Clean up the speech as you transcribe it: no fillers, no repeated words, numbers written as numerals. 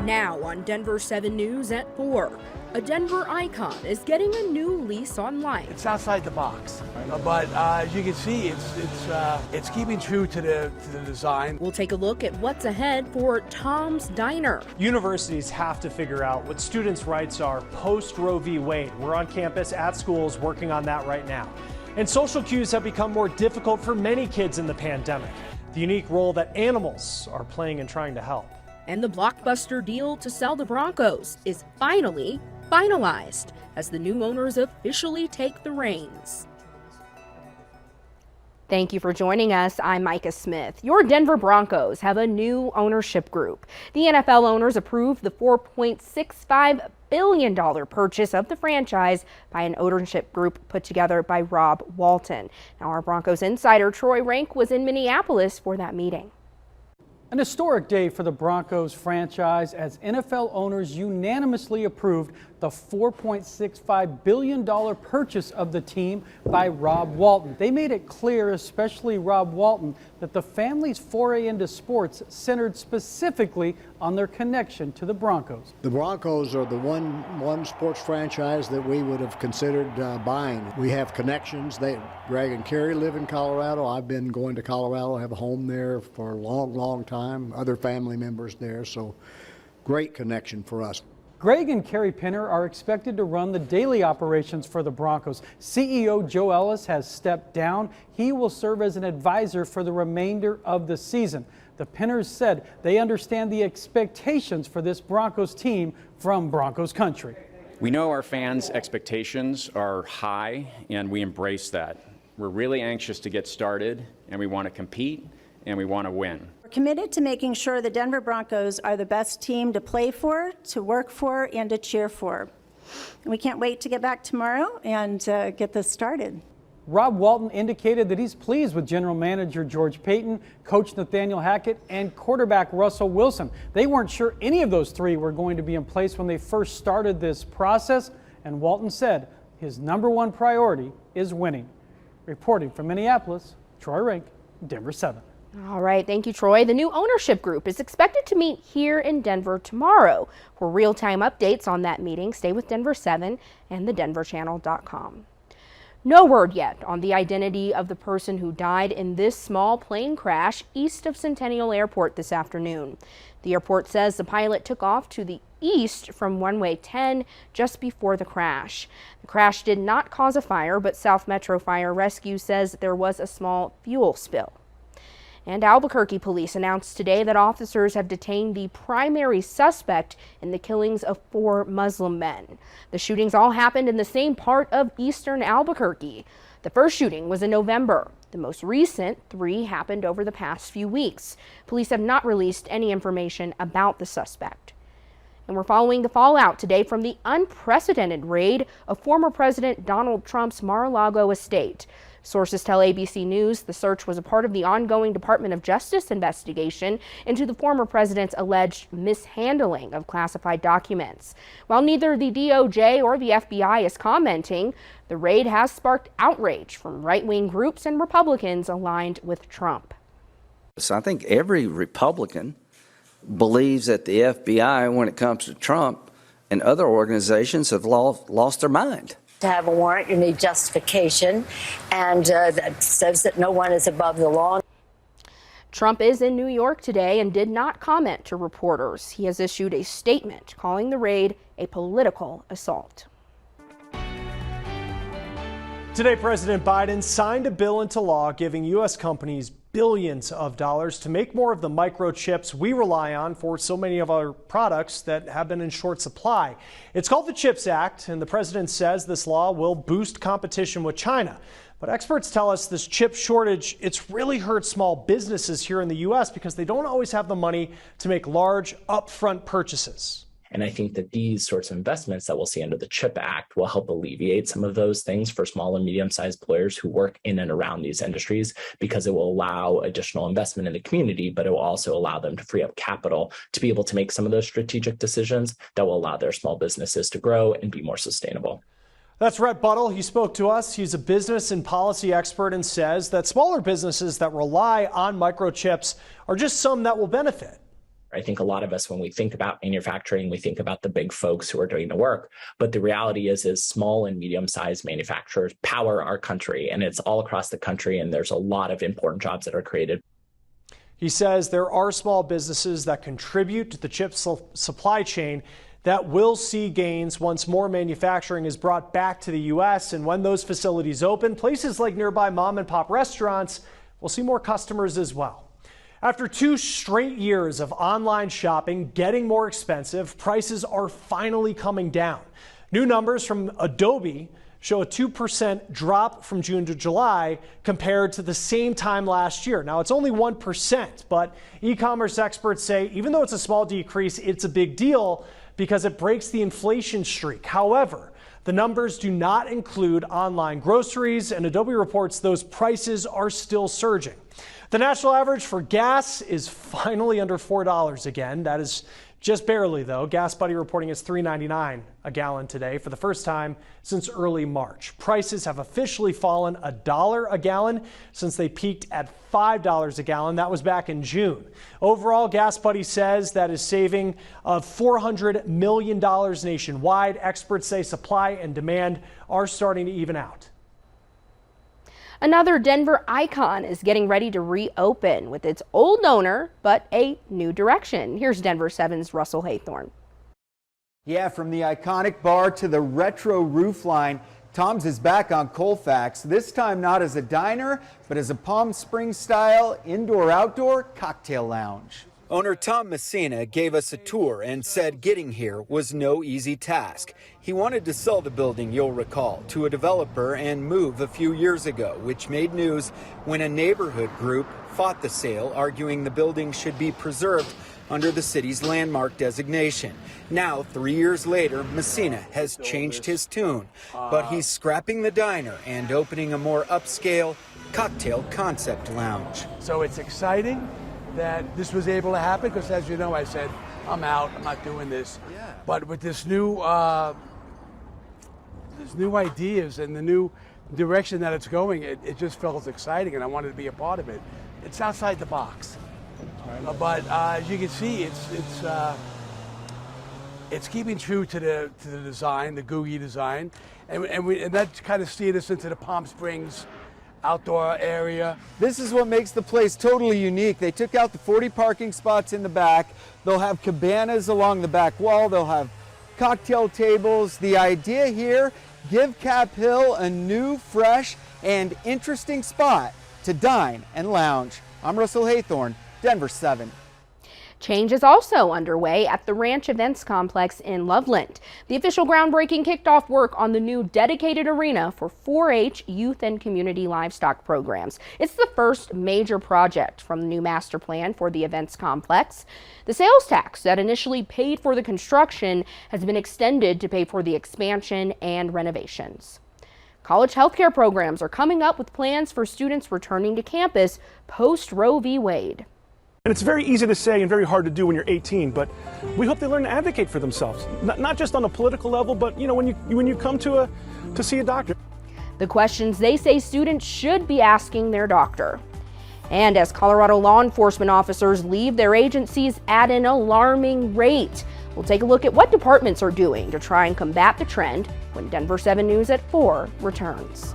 Now on Denver 7 News at 4, a Denver icon is getting a new lease on life. It's outside the box, but as you can see, it's keeping true to the design. We'll take a look at what's ahead for Tom's Diner. Universities have to figure out what students' rights are post Roe v. Wade. We're on campus at schools working on that right now. And social cues have become more difficult for many kids in the pandemic. The unique role that animals are playing in trying to help. And the blockbuster deal to sell the Broncos is finally finalized as the new owners officially take the reins. Thank you for joining us. I'm Micah Smith. Your Denver Broncos have a new ownership group. The NFL owners approved the $4.65 billion purchase of the franchise by an ownership group put together by Rob Walton. Now, our Broncos insider Troy Rank was in Minneapolis for that meeting. An historic day for the Broncos franchise as NFL owners unanimously approved the $4.65 billion purchase of the team by Rob Walton. They made it clear, especially Rob Walton, that the family's foray into sports centered specifically on their connection to the Broncos. The Broncos are the one sports franchise that we would have considered buying. We have connections. Greg and Kerry live in Colorado. I've been going to Colorado, have a home there for a long time. Other family members there, so great connection for us. Greg and Kerry Pinner are expected to run the daily operations for the Broncos. CEO Joe Ellis has stepped down. He will serve as an advisor for the remainder of the season. The Pinners said they understand the expectations for this Broncos team from Broncos country. We know our fans' expectations are high, and we embrace that. We're really anxious to get started, and we want to compete, and we want to win. We're committed to making sure the Denver Broncos are the best team to play for, to work for, and to cheer for. And we can't wait to get back tomorrow and get this started. Rob Walton indicated that he's pleased with general manager George Paton, coach Nathaniel Hackett, and quarterback Russell Wilson. They weren't sure any of those three were going to be in place when they first started this process, and Walton said his number one priority is winning. Reporting from Minneapolis, Troy Rank, Denver 7. All right, thank you, Troy. The new ownership group is expected to meet here in Denver tomorrow. For real-time updates on that meeting, stay with Denver 7 and thedenverchannel.com. No word yet on the identity of the person who died in this small plane crash east of Centennial Airport this afternoon. The airport says the pilot took off to the east from runway 10 just before the crash. The crash did not cause a fire, but South Metro Fire Rescue says there was a small fuel spill. And Albuquerque police announced today that officers have detained the primary suspect in the killings of 4 Muslim men. The shootings all happened in the same part of eastern Albuquerque. The first shooting was in November. The most recent 3 happened over the past few weeks. Police have not released any information about the suspect. And we're following the fallout today from the unprecedented raid of former President Donald Trump's Mar-a-Lago estate. Sources tell ABC News the search was a part of the ongoing Department of Justice investigation into the former president's alleged mishandling of classified documents. While neither the DOJ or the FBI is commenting, the raid has sparked outrage from right-wing groups and Republicans aligned with Trump. So I think every Republican believes that the FBI, when it comes to Trump and other organizations, have lost their mind. To have a warrant, you need justification, and that says that no one is above the law. Trump is in New York today and did not comment to reporters. He has issued a statement calling the raid a political assault. Today, President Biden signed a bill into law giving U.S. companies billions of dollars to make more of the microchips we rely on for so many of our products that have been in short supply. It's called the CHIPS Act, and the president says this law will boost competition with China. But experts tell us this chip shortage, it's really hurt small businesses here in the U.S. because they don't always have the money to make large upfront purchases. And I think that these sorts of investments that we'll see under the CHIP Act will help alleviate some of those things for small and medium-sized players who work in and around these industries, because it will allow additional investment in the community, but it will also allow them to free up capital to be able to make some of those strategic decisions that will allow their small businesses to grow and be more sustainable. That's Rhett Buttle. He spoke to us. He's a business and policy expert and says that smaller businesses that rely on microchips are just some that will benefit. I think a lot of us, when we think about manufacturing, we think about the big folks who are doing the work. But the reality is small and medium-sized manufacturers power our country, and it's all across the country, and there's a lot of important jobs that are created. He says there are small businesses that contribute to the chip supply chain that will see gains once more manufacturing is brought back to the U.S. And when those facilities open, places like nearby mom and pop restaurants will see more customers as well. After 2 straight years of online shopping getting more expensive, prices are finally coming down. New numbers from Adobe show a 2% drop from June to July compared to the same time last year. Now, it's only 1%, but e-commerce experts say even though it's a small decrease, it's a big deal because it breaks the inflation streak. However, the numbers do not include online groceries, and Adobe reports those prices are still surging. The national average for gas is finally under $4 again. That is just barely, though. Gas Buddy reporting it's $3.99 a gallon today for the first time since early March. Prices have officially fallen $1 a gallon since they peaked at $5 a gallon. That was back in June. Overall, Gas Buddy says that is saving of $400 million nationwide. Experts say supply and demand are starting to even out. Another Denver icon is getting ready to reopen with its old owner, but a new direction. Here's Denver 7's Russell Haythorne. Yeah, from the iconic bar to the retro roofline, Tom's is back on Colfax, this time not as a diner, but as a Palm Springs-style indoor-outdoor cocktail lounge. Owner Tom Messina gave us a tour and said getting here was no easy task. He wanted to sell the building, you'll recall, to a developer and move a few years ago, which made news when a neighborhood group fought the sale, arguing the building should be preserved under the city's landmark designation. Now, 3 years later, Messina has changed his tune, but he's scrapping the diner and opening a more upscale cocktail concept lounge. So it's exciting that this was able to happen because, as you know, I said, I'm out, I'm not doing this. Yeah. But with this new ideas and the new direction that it's going, it just felt exciting, and I wanted to be a part of it. It's outside the box, but as you can see, it's keeping true to the design, the gooey design, and that kind of steered us into the Palm Springs outdoor area. This is what makes the place totally unique. They took out the 40 parking spots in the back. They'll have cabanas along the back wall. They'll have cocktail tables. The idea here, give Cap Hill a new, fresh, and interesting spot to dine and lounge. I'm Russell Haythorne, Denver 7. Change is also underway at the Ranch Events Complex in Loveland. The official groundbreaking kicked off work on the new dedicated arena for 4-H youth and community livestock programs. It's the first major project from the new master plan for the events complex. The sales tax that initially paid for the construction has been extended to pay for the expansion and renovations. College healthcare programs are coming up with plans for students returning to campus post Roe v. Wade. And it's very easy to say and very hard to do when you're 18, but we hope they learn to advocate for themselves, not just on a political level, but when you come to see a doctor. The questions they say students should be asking their doctor. And as Colorado law enforcement officers leave their agencies at an alarming rate, we'll take a look at what departments are doing to try and combat the trend when Denver 7 News at 4 returns.